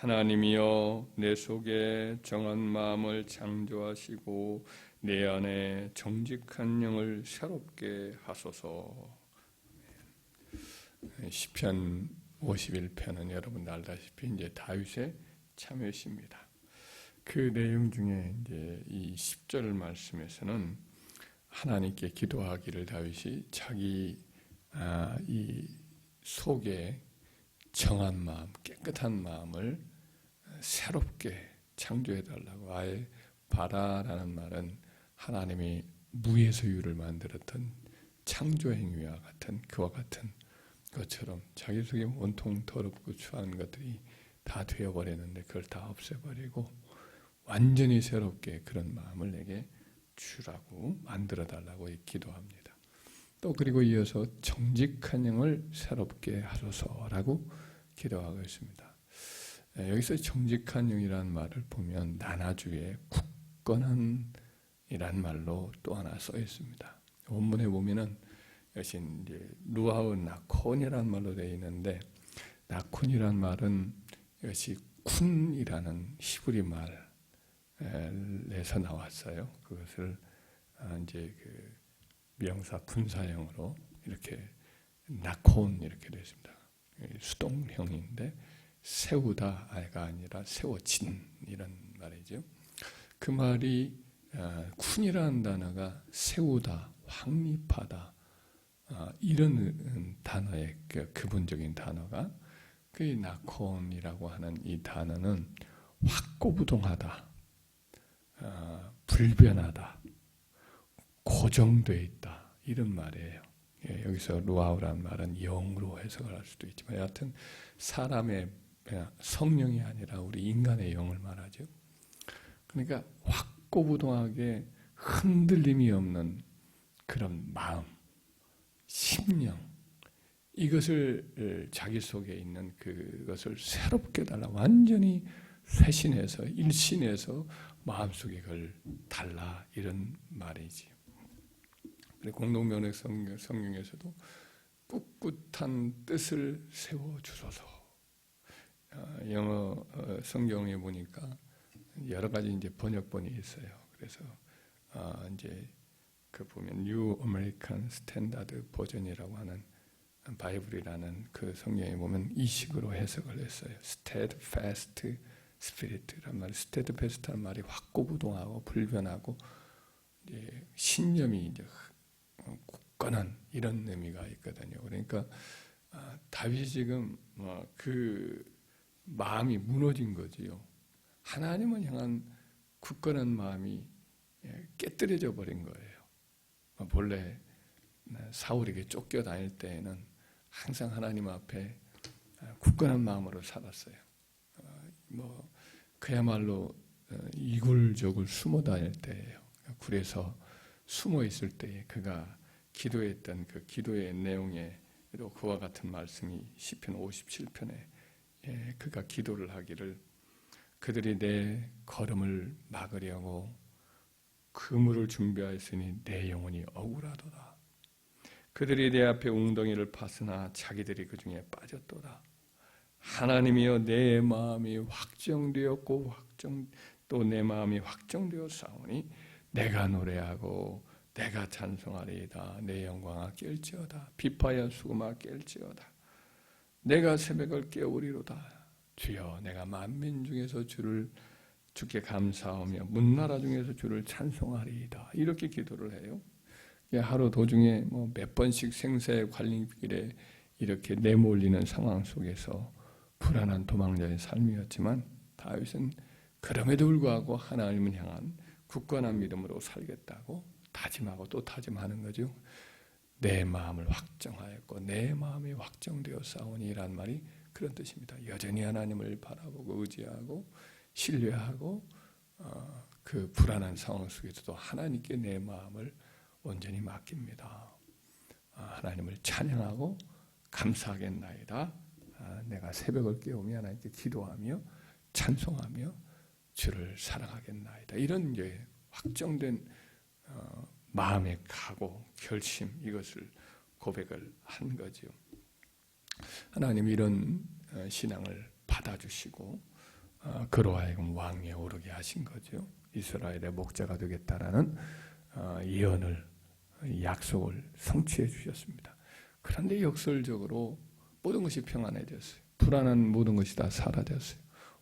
하나님이여 내 속에 정한 마음을 창조하시고 내 안에 정직한 영을 새롭게 하소서. 시편 51편은 여러분 알다시피 이제 다윗의 참회시입니다. 그 내용 중에 이제 이 10절 말씀에서는 하나님께 기도하기를 다윗이 자기 이 속에 정한 마음, 깨끗한 마음을 새롭게 창조해 달라고. 아예 바라라는 말은 하나님이 무에서 유를 만들었던 창조 행위와 같은 그와 같은 것처럼 자기 속에 온통 더럽고 추한 것들이 다 되어버렸는데 그걸 다 없애버리고 완전히 새롭게 그런 마음을 내게 주라고 만들어 달라고 기도합니다. 또 그리고 이어서 정직한 영을 새롭게 하소서라고 기도하고 있습니다. 여기서 정직한 영이라는 말을 보면 나나주의 굳건한 이란 말로 또 하나 써 있습니다. 원문에 보면은 이것이 이제 루아우 나콘이라는 말로 되어 있는데, 나콘이라는 말은 이것이 쿤이라는 히브리 말에서 나왔어요. 그것을 이제 그 명사 분사형으로 이렇게 나콘 이렇게 되어 있습니다. 수동형인데 세우다가 아니라 세워진 이런 말이죠. 그 말이 쿤이라는 단어가 세우다, 확립하다 이런 단어의 근본적인 단어가 그 나콘이라고 하는 이 단어는 확고부동하다, 불변하다, 고정되어 있다 이런 말이에요. 여기서 루아우라는 말은 영으로 해석을 할 수도 있지만 여하튼 사람의 성령이 아니라 우리 인간의 영을 말하죠. 그러니까 확고부동하게 흔들림이 없는 그런 마음, 심령, 이것을 자기 속에 있는 그것을 새롭게 달라, 완전히 쇄신해서 일신해서 마음속에 그걸 달라 이런 말이지. 공동번역 성경에서도 꿋꿋한 뜻을 세워주소서. 영어 성경에 보니까 여러 가지 이제 번역본이 있어요. 그래서 이제 그 보면 New American Standard 버전이라고 하는 바이블이라는 그 성경에 보면 이 식으로 해석을 했어요. Steadfast Spirit란 말, Steadfast란 말이 확고부동하고 불변하고 이제 신념이 이제 굳건한 이런 의미가 있거든요. 그러니까 다윗이 지금 그 마음이 무너진 거지요. 하나님을 향한 굳건한 마음이 깨뜨려져 버린 거예요. 본래 사울에게 쫓겨다닐 때에는 항상 하나님 앞에 굳건한 마음으로 살았어요. 그야말로 이굴저굴 숨어 다닐 때예요. 굴에서 숨어 있을 때에 그가 기도했던 그 기도의 내용에도 그와 같은 말씀이 시편 57편에 그가 기도를 하기를, 그들이 내 걸음을 막으려고 그물을 준비하였으니 내 영혼이 억울하도다. 그들이 내 앞에 웅덩이를 파으나 자기들이 그 중에 빠졌도다. 하나님이여 내 마음이 확정되었고 또 내 마음이 확정되었사오니 내가 노래하고 내가 찬송하리이다. 내 영광아 깰지어다. 비파야 수금아 깰지어다. 내가 새벽을 깨우리로다. 주여 내가 만민 중에서 주께 감사하며 문나라 중에서 주를 찬송하리이다. 이렇게 기도를 해요. 하루 도중에 몇 번씩 생사의 관림길에 이렇게 내몰리는 상황 속에서 불안한 도망자의 삶이었지만 다윗은 그럼에도 불구하고 하나님을 향한 굳건한 믿음으로 살겠다고 다짐하고 또 다짐하는 거죠. 내 마음을 확정하였고 내 마음이 확정되었사오니라는 말이 그런 뜻입니다. 여전히 하나님을 바라보고 의지하고 신뢰하고 그 불안한 상황 속에서도 하나님께 내 마음을 온전히 맡깁니다. 하나님을 찬양하고 감사하겠나이다. 내가 새벽을 깨우며 하나님께 기도하며 찬송하며 주를 사랑하겠나이다. 이런 이제 확정된 마음의 각오, 결심, 이것을 고백을 한 거죠. 하나님 이런 신앙을 받아주시고 그로 하여금 왕위에 오르게 하신 거죠. 이스라엘의 목자가 되겠다라는 예언을, 약속을 성취해 주셨습니다. 그런데 역설적으로 모든 것이 평안해졌어요. 불안한 모든 것이 다 사라졌어요.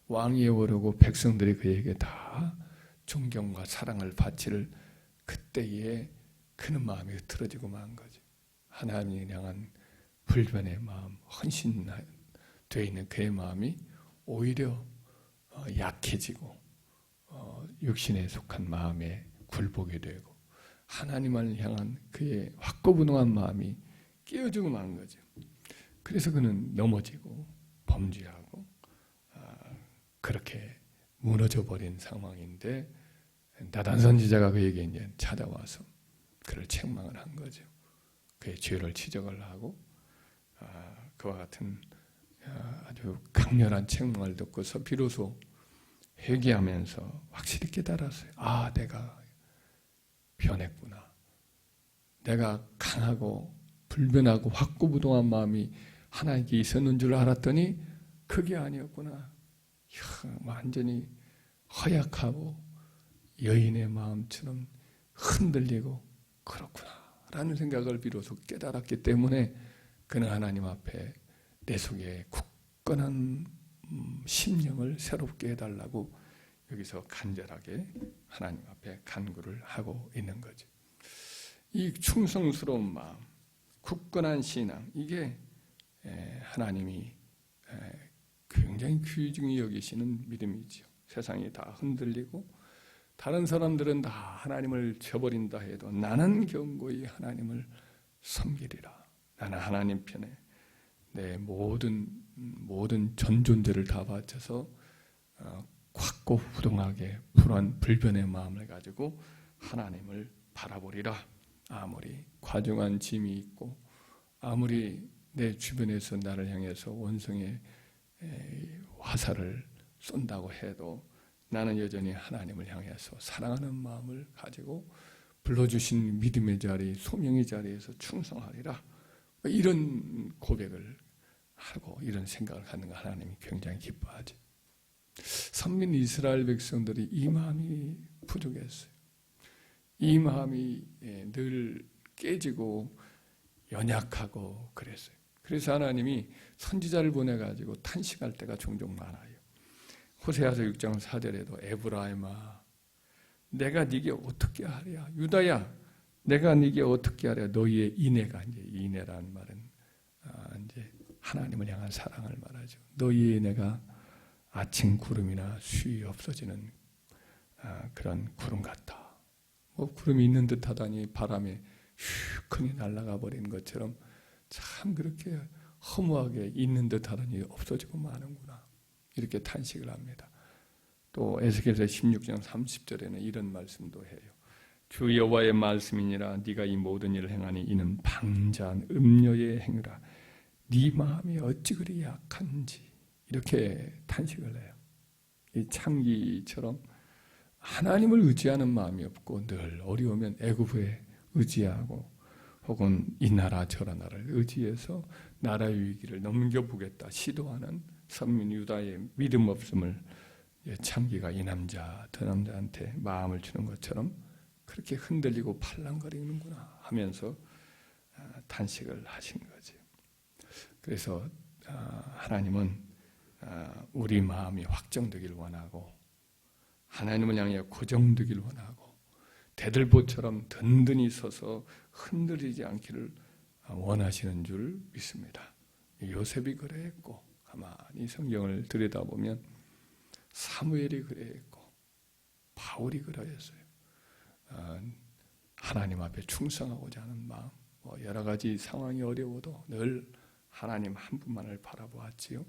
왕위에 오르고 백성들이 그에게 다 존경과 사랑을 바치를 그때에 그는 마음이 흐트러지고 만 거죠. 하나님을 향한 불변의 마음, 헌신되어 있는 그의 마음이 오히려 약해지고 육신에 속한 마음에 굴복이 되고 하나님을 향한 그의 확고부동한 마음이 깨어지고 만 거죠. 그래서 그는 넘어지고 범죄하고 그렇게 무너져 버린 상황인데 나단 선지자가 그에게 이제 찾아와서 그를 책망을 한 거죠. 그의 죄를 지적을 하고 그와 같은 아주 강렬한 책망을 듣고서 비로소 회개하면서 확실히 깨달았어요. 내가 변했구나. 내가 강하고 불변하고 확고부동한 마음이 하나님께 있었는 줄 알았더니 그게 아니었구나. 완전히 허약하고 여인의 마음처럼 흔들리고 그렇구나 라는 생각을 비로소 깨달았기 때문에 그는 하나님 앞에 내 속에 굳건한 심령을 새롭게 해달라고 여기서 간절하게 하나님 앞에 간구를 하고 있는 거죠. 이 충성스러운 마음, 굳건한 신앙, 이게 하나님이 굉장히 귀중히 여기시는 믿음이죠. 세상이 다 흔들리고 다른 사람들은 다 하나님을 저버린다 해도 나는 견고히 하나님을 섬기리라. 나는 하나님 편에 내 모든 전 존재를 다 바쳐서 확고부동하게 불변의 마음을 가지고 하나님을 바라보리라. 아무리 과중한 짐이 있고 아무리 내 주변에서 나를 향해서 원성의 화살을 쏜다고 해도 나는 여전히 하나님을 향해서 사랑하는 마음을 가지고 불러주신 믿음의 자리, 소명의 자리에서 충성하리라. 이런 고백을 하고 이런 생각을 갖는 거 하나님이 굉장히 기뻐하죠. 선민 이스라엘 백성들이 이 마음이 부족했어요. 이 마음이 늘 깨지고 연약하고 그랬어요. 그래서 하나님이 선지자를 보내가지고 탄식할 때가 종종 많아요. 호세아서 6장 4절에도 에브라임아 내가 네게 어떻게 하랴. 유다야 내가 네게 어떻게 하랴. 너희의 인애가, 이제 인애라는 말은 이제 하나님을 향한 사랑을 말하죠. 너희의 인애가 아침 구름이나 수위 없어지는 그런 구름 같다. 구름이 있는 듯 하다니 바람에 휘크니 날아가 버린 것처럼 참 그렇게 허무하게 있는 듯 하더니 없어지고 마는구나. 이렇게 탄식을 합니다. 또 에스겔서 16장 30절에는 이런 말씀도 해요. 주 여호와의 말씀이니라 네가 이 모든 일을 행하니 이는 방자한 음녀의 행위라. 네 마음이 어찌 그리 약한지 이렇게 탄식을 해요. 이 창기처럼 하나님을 의지하는 마음이 없고 늘 어려우면 애굽에 의지하고 혹은 이 나라 저라 나라를 의지해서 나라의 위기를 넘겨보겠다 시도하는 선민 유다의 믿음 없음을 창기가 이 남자 저 남자한테 마음을 주는 것처럼 그렇게 흔들리고 팔랑거리는구나 하면서 탄식을 하신 거죠. 그래서 하나님은 우리 마음이 확정되길 원하고 하나님을 향해 고정되길 원하고 대들보처럼 든든히 서서 흔들리지 않기를 원하시는 줄 믿습니다. 요셉이 그래했고 가만히 성경을 들여다보면 사무엘이 그래했고 바울이 그러했어요. 하나님 앞에 충성하고자 하는 마음, 여러 가지 상황이 어려워도 늘 하나님 한 분만을 바라보았지요.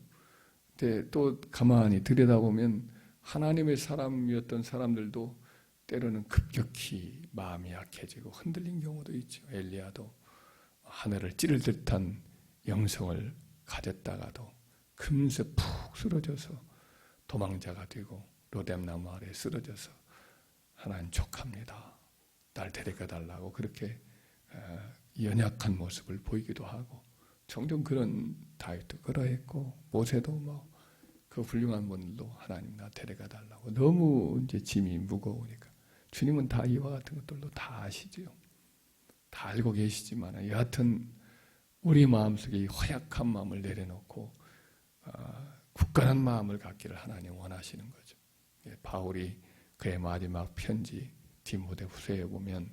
근데 또 가만히 들여다보면 하나님의 사람이었던 사람들도 때로는 급격히 마음이 약해지고 흔들린 경우도 있죠. 엘리야도 하늘을 찌를 듯한 영성을 가졌다가도 금세 푹 쓰러져서 도망자가 되고 로뎀나무 아래 쓰러져서 하나님 족합니다. 날 데려가 달라고 그렇게 연약한 모습을 보이기도 하고 종종 그런 다윗도 그러했고 모세도 그 훌륭한 분들도 하나님 나 데려가 달라고 너무 이제 짐이 무거우니까 주님은 다 이와 같은 것들도 다 아시지요. 다 알고 계시지만 여하튼 우리 마음속에 이 허약한 마음을 내려놓고 굳건한 마음을 갖기를 하나님 원하시는 거죠. 바울이 그의 마지막 편지 디모데후서에 보면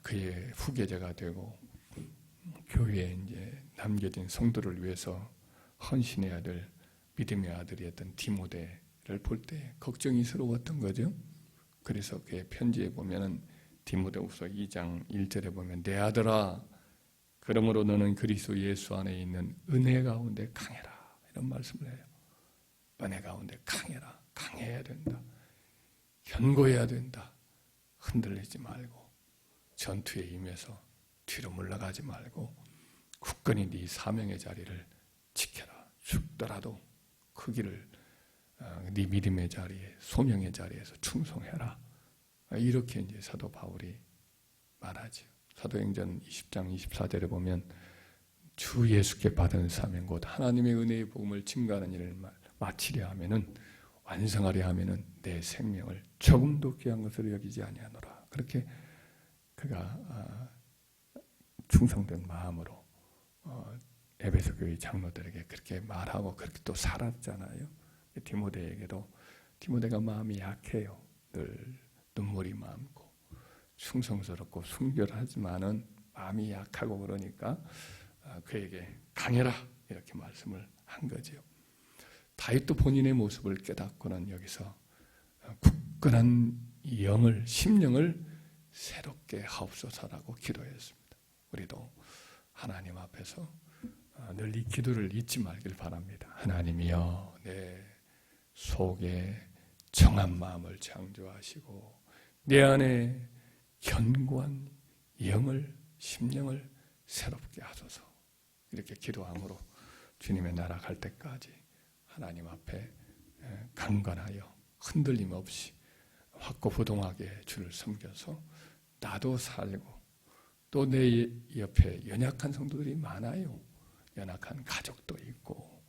그의 후계자가 되고 교회에 이제 남겨진 성도를 위해서 헌신해야 될 믿음의 아들이었던 디모데를 볼 때 걱정이스러웠던 거죠. 그래서 그의 편지에 보면은 디모데후서 2장 1절에 보면 내 아들아 그러므로 너는 그리스도 예수 안에 있는 은혜 가운데 강해라 이런 말씀을 해요. 은혜 가운데 강해라. 강해야 된다. 견고해야 된다. 흔들리지 말고 전투에 임해서 뒤로 물러가지 말고 굳건히 네 사명의 자리를 지켜라. 죽더라도 그 길을 네 믿음의 자리에 소명의 자리에서 충성해라. 이렇게 이제 사도 바울이 말하죠. 사도행전 20장 24절에 보면 주 예수께 받은 사명 곧 하나님의 은혜의 복음을 증거하는 일을 마치려 하면은 완성하려 하면은 내 생명을 조금도 귀한 것으로 여기지 아니하노라. 그렇게 그가 충성된 마음으로 에베소 교회 장로들에게 그렇게 말하고 그렇게 또 살았잖아요. 디모데에게도 디모데가 마음이 약해요. 늘 눈물이 많고 충성스럽고 순결하지만은 마음이 약하고 그러니까 그에게 강해라 이렇게 말씀을 한 거죠. 다윗도 본인의 모습을 깨닫고는 여기서 굳건한 영을 심령을 새롭게 하옵소서라고 기도했습니다. 우리도 하나님 앞에서 늘 이 기도를 잊지 말길 바랍니다. 하나님이여 내 속에 정한 마음을 창조하시고 내 안에 견고한 영을 심령을 새롭게 하소서. 이렇게 기도함으로 주님의 나라 갈 때까지 하나님 앞에 강건하여 흔들림 없이 확고부동하게 주를 섬겨서 나도 살고 또 내 옆에 연약한 성도들이 많아요. 연약한 가족도 있고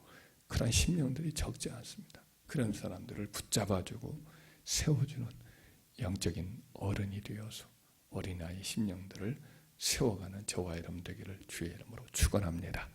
그런 심령들이 적지 않습니다. 그런 사람들을 붙잡아주고 세워주는 영적인 어른이 되어서 어린아이 심령들을 세워가는 저와 여러분 되기를 주의 이름으로 축원합니다.